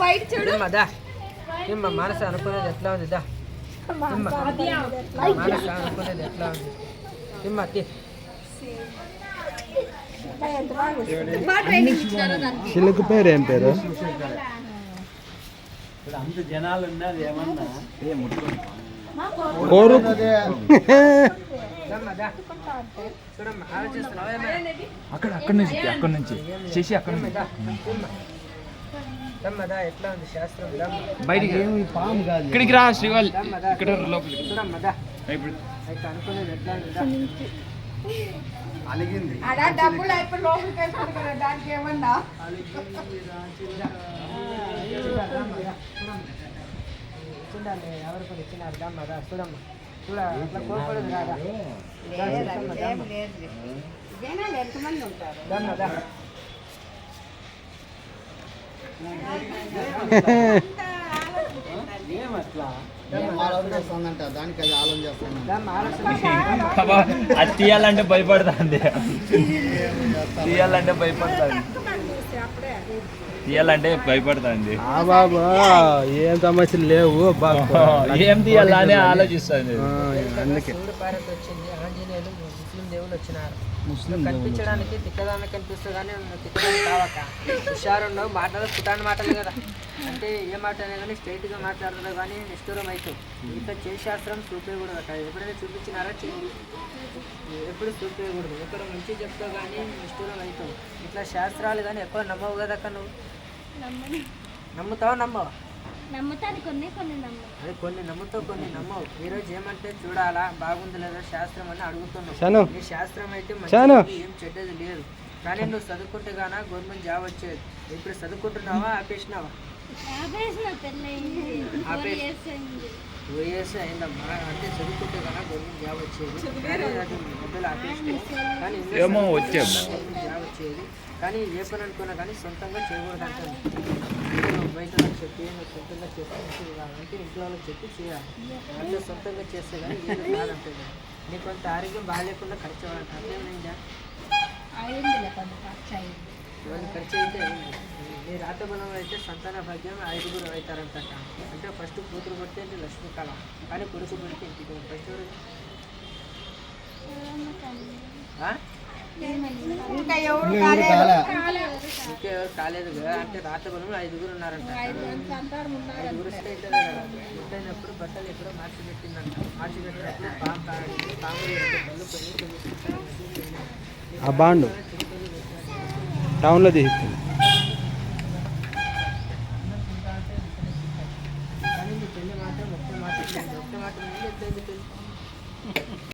బయట చూడు మనసు అనుకునేది ఎట్లా ఉంది మనసు అనుకునేది ఎట్లా ఉంది చిలుకు పేరు ఏం పేరు? అంత జనాలు ఉన్నది ఏమన్నా కోరు అక్కడ నుంచి చేసి అక్కడ ఎట్లా ఉంది శాస్త్రం బయటికి పాము కాదు, ఇక్కడికి రా శ్రీవాల్ ఇక్కడ లోపలికి ఇప్పుడు అనుకునేది ఎట్లా ఉంది అలిగింది. డబ్బులు అయిపోయి లోపలికి వెళ్తారు కదా, దానికి ఏమన్నా చూడాలి ఎవరు కూడా ఇచ్చినారు దమ్మదా చూడమ్మా చూడ అట్లా కోపడదు రాదా జనాలు ఎంతమంది ఉంటారు? దమ్మదా ఏమట్లా ఆలోచన చేస్తుందంట, దానికి అది ఆలోచన చేస్తాను. దమ్మ ఆలోచన అది తీయాలంటే భయపడుతుంది, తీయాలంటే భయపడుతుంది బాబా ఏం సమస్యలు లేవు, ఏం తీయాలని ఆలోచిస్తుంది. అందుకే సూర్య భారత్ వచ్చింది, ఆంజనేయులు ముస్లిం దేవులు వచ్చినారు. కనిపించడానికి తిక్కదాన్ని కనిపిస్తుంది కానీ తిక్కదాన్ని కావక హుషారున్నావు మాటలు పుటాని మాటలు కదా, అంటే ఏ మాట అయినా కానీ స్ట్రైట్గా మాట్లాడుతున్నావు కానీ నిష్ఠూరం అవుతావు. ఇట్లా శాస్త్రం చూపించకూడదు అక్కడ, ఎప్పుడైనా చూపించినారా ఎప్పుడు చూపించకూడదు. ఎక్కడ మంచి చెప్తావు కానీ నిష్ఠూరం అవుతావు. ఇట్లా శాస్త్రాలు కానీ ఎక్కువ నమ్మవు కదా అక్క, నువ్వు నమ్ముతావా నమ్మవా? నమ్ముతాను, కొన్ని అదే కొన్ని నమ్ముతావు కొన్ని నమ్మవు. ఈరోజు ఏమంటే చూడాలా బాగుంది లేదా శాస్త్రం అని అడుగుతున్నావు. నీ శాస్త్రం అయితే ఏం చెడ్డది లేదు, కానీ నువ్వు చదువుకుంటే గానా గవర్నమెంట్ జాబ్ వచ్చేది. ఇప్పుడు చదువుకుంటున్నావా ఆపేసినావా? వేసి అయిందమ్మా, అంటే చదువుకుంటే కన్నా గవర్నమెంట్ జాబ్ వచ్చేది. మొదలు ఆపేసినావు కానీ జాబ్ వచ్చేది. కానీ ఏ పని అనుకున్నా కానీ సొంతంగా చేయకూడదు అంటాను. బయట చెప్పి నువ్వు సొంతంగా చేస్తే మంచిది కాదు, అంటే ఇంట్లో వాళ్ళకి చెప్పి చేయాలి. అంటే సొంతంగా చేస్తే కానీ ఏది కాదంటే నీకు కొంత ఆరోగ్యం బాగాలేకుండా ఖర్చు అవ్వాలంటే అదేమైందా? ఇవన్నీ ఖర్చు అయితే అయింది. నీ రాత బలం అయితే సంతాన భాగ్యం 5 అవుతారంట. అంటే ఫస్ట్ కూతురు పడితే అంటే లక్ష్మీ కళ, కానీ కొడుకు పడితే ఇంటికి ఫస్ట్ ఇంకా ఎవరు కాలేదు కదా. అంటే రాత బలం 5 ఉన్నారంట. 5 వస్తే ముట్టైనప్పుడు బట్టలు ఎక్కడో మార్చి పెట్టిందంట. మార్చి పెట్టినప్పుడు పాము ఆ బాండు టౌన్లో తీస్తుంది. కానీ నీ పెళ్లి మాత్రం ఒక్క మాట ఒక్క మాట